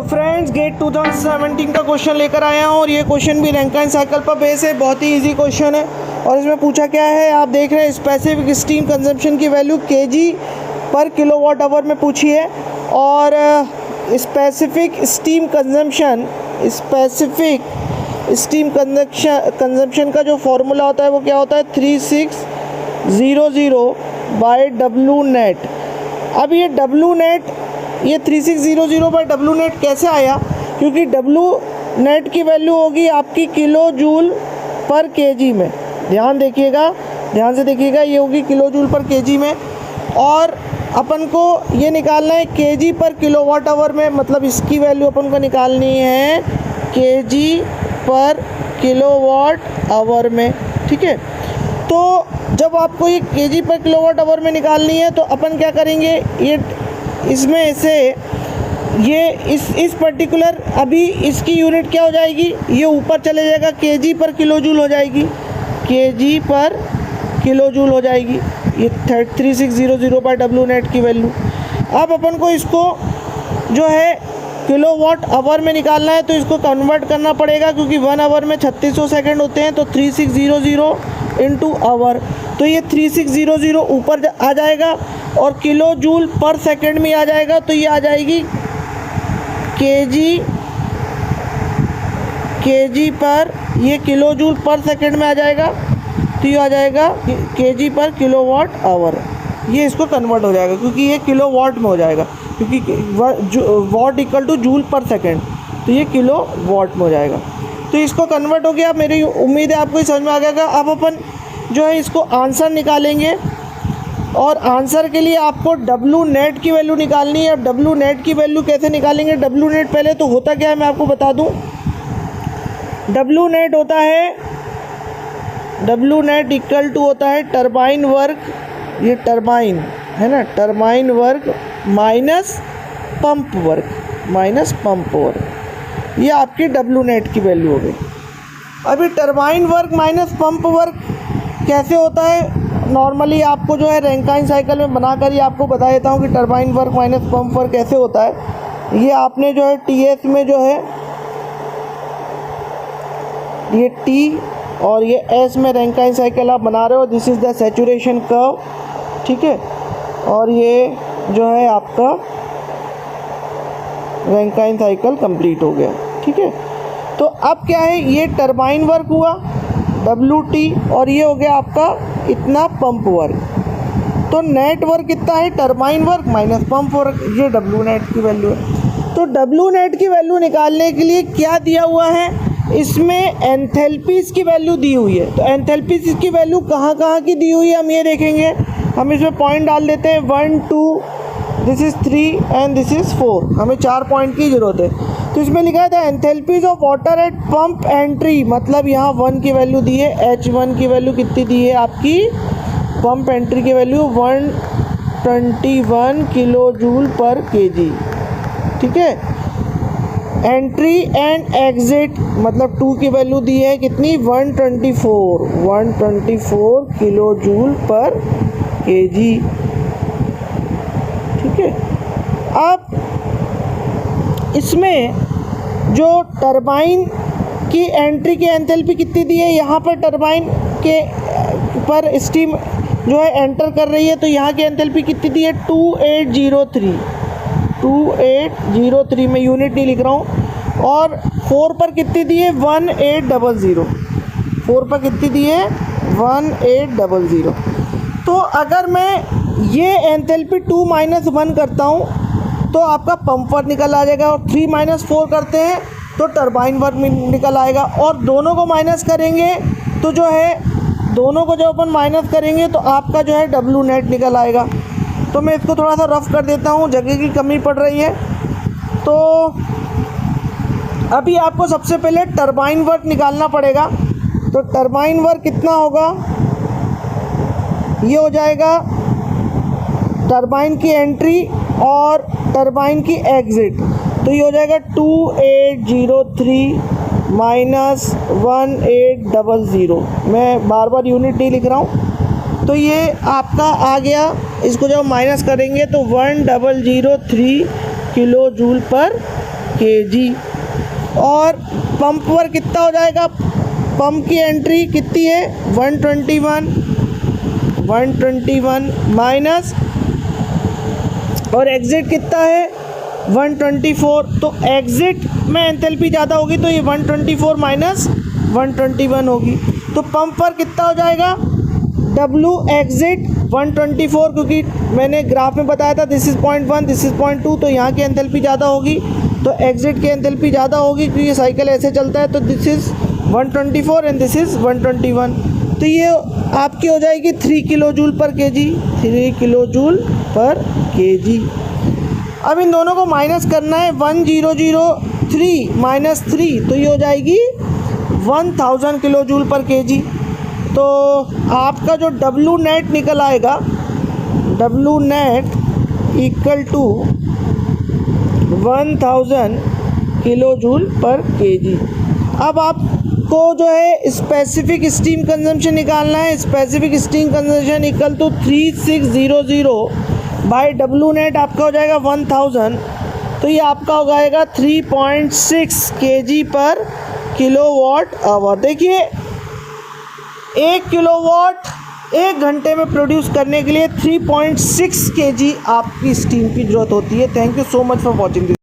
Friends, gate 2017 का question लेकर आया हूँ और ये क्वेश्चन भी रैंकाइन साइकिल पर बेस है। बहुत ही इजी क्वेश्चन है और इसमें पूछा क्या है, आप देख रहे हैं स्पेसिफिक स्टीम कंजम्पशन की वैल्यू केजी पर किलोवाट आवर में पूछी है और स्पेसिफिक स्टीम कंजम्पशन का जो फॉर्मूला होता है वो क्या होता है, 3600/W नेट। अब ये W नेट, ये 3600/W नेट कैसे आया, क्योंकि W नेट की वैल्यू होगी आपकी किलो जूल पर केजी में। ध्यान से देखिएगा, ये होगी किलो जूल पर केजी में और अपन को ये निकालना है केजी पर किलोवाट आवर में, मतलब इसकी वैल्यू अपन को निकालनी है केजी पर किलोवाट आवर में। ठीक है, तो जब आपको ये केजी पर किलोवाट आवर में निकालनी है तो अपन क्या करेंगे, ये इसमें से ये इस पर्टिकुलर, अभी इसकी यूनिट क्या हो जाएगी, ये ऊपर चले जाएगा, केजी पर किलो जूल हो जाएगी, केजी पर किलो जूल हो जाएगी ये 3600/W नेट की वैल्यू। अब अपन को इसको जो है किलोवाट आवर में निकालना है तो इसको कन्वर्ट करना पड़ेगा, क्योंकि 1 आवर में 3600 सेकंड होते हैं, तो 3600 इंटू आवर, तो ये 3600 ऊपर आ जाएगा और किलो जूल पर सेकंड में आ जाएगा, तो ये आ जाएगी केजी पर, ये किलो जूल पर सेकंड में आ जाएगा, तो ये आ जाएगा केजी पर किलोवाट आवर। ये इसको कन्वर्ट हो जाएगा क्योंकि ये किलोवाट में हो जाएगा, क्योंकि watt equal to joule per second, तो ये किलो वाट में हो जाएगा। तो इसको कन्वर्ट हो गया, मेरी उम्मीद है आपको समझ में आ गया। अब अपन जो है इसको आंसर निकालेंगे और आंसर के लिए आपको W नेट की वैल्यू निकालनी है। अब W नेट की वैल्यू कैसे निकालेंगे, W नेट पहले तो होता क्या है मैं आपको बता दूं। W नेट होता है, W नेट इक्वल टू होता है टरबाइन वर्क, ये टरबाइन है ना, turbine work minus pump work, ये आपकी W नेट की वैल्यू हो गई। अभी turbine work minus pump work कैसे होता है, नॉर्मली आपको जो है रैंकाइन साइकिल में बनाकर ही आपको बता देता हूँ कि turbine work minus pump work कैसे होता है। ये आपने जो है TS में जो है ये T और ये S में रैंकाइन साइकिल आप बना रहे हो, this is the saturation curve. ठीक है, और ये जो है आपका रैंकाइन साइकिल कंप्लीट हो गया। ठीक है, तो अब क्या है, ये टरबाइन वर्क हुआ WT और ये हो गया आपका इतना पंप वर्क। तो नेट वर्क कितना है, turbine work minus pump work, ये W नेट की वैल्यू है। तो W नेट की वैल्यू निकालने के लिए क्या दिया हुआ है, इसमें एंथैल्पीज़ की वैल्यू दी हुई है। तो एंथैल्पीज़ की वैल्यू कहाँ की दी हुई है हम ये देखेंगे। हम इसमें पॉइंट डाल देते हैं 1 2, this is 3 and this is 4, हमें 4 पॉइंट की ज़रूरत है। तो इसमें लिखा था enthalpies of water at pump entry, मतलब यहाँ 1 की वैल्यू दी है, H1 की वैल्यू कितनी दी है आपकी, पंप एंट्री की value 121 kilo joule per KG. ठीक है, एंट्री एंड एग्जिट मतलब 2 की वैल्यू दी है कितनी, 124 किलो जूल पर केजी। ठीक है, अब इसमें जो टरबाइन की एंट्री की एंथैल्पी कितनी दी है, यहाँ पर टरबाइन के पर स्टीम जो है एंटर कर रही है, तो यहाँ की एंथैल्पी कितनी दी है 2803 में यूनिट नहीं लिख रहा हूँ, और 4 पर कितनी दी है 1800, 4 पर कितनी दी है 1800। तो अगर मैं ये एंथैल्पी 2 - 1 करता हूँ तो आपका पंप वर्क निकल आ जाएगा, और 3 - 4 करते हैं तो टरबाइन वर्क निकल आएगा, और दोनों को माइनस करेंगे तो जो है, दोनों को जब अपन माइनस करेंगे तो आपका जो है W नेट निकल आएगा। तो मैं इसको थोड़ा सा रफ कर देता हूँ, जगह की कमी पड़ रही है। तो अभी आपको सबसे पहले टरबाइन वर्क निकालना पड़ेगा। तो टरबाइन वर्क कितना होगा, ये हो जाएगा टरबाइन की एंट्री और टरबाइन की एग्ज़िट, तो ये हो जाएगा 2803 माइनस 1800। मैं बार बार यूनिट नहीं लिख रहा हूँ। तो ये आपका आ गया, इसको जब माइनस करेंगे तो 1003 किलो जूल पर kg। और पंप पर कितना हो जाएगा, पंप की एंट्री कितनी है 121 माइनस, और एग्ज़िट कितना है 124, तो एग्ज़िट में एंथैल्पी ज़्यादा होगी तो ये 124 माइनस 121 होगी। तो पंप पर कितना हो जाएगा W एग्ज़िट 124, क्योंकि मैंने ग्राफ में बताया था दिस इज़ 0.1 दिस इज़ 0.2, तो यहाँ की एंथैल्पी ज़्यादा होगी तो एग्ज़िट की एंथैल्पी ज़्यादा होगी, क्योंकि ये साइकिल ऐसे चलता है। तो this is 124 and this is 121, तो ये आपकी हो जाएगी 3 kilo joule per KG, 3 kilo joule per KG. अब इन दोनों को माइनस करना है, 1003 माइनस 3, तो ये हो जाएगी 1000 किलो जूल पर केजी। तो आपका जो डब्लू नेट निकल आएगा, W net equal to 1000 kilo joule per KG. अब आपको जो है स्पेसिफिक स्टीम कंजम्पशन निकालना है। Specific steam consumption equal to 3600 by W net आपका हो जाएगा 1000, तो ये आपका हो जाएगा 3.6 केजी पर किलोवाट आवर। देखिए 1 किलोवाट 1 घंटे में प्रोड्यूस करने के लिए 3.6 केजी आपकी स्टीम की ज़रूरत होती है। Thank you so much for watching this.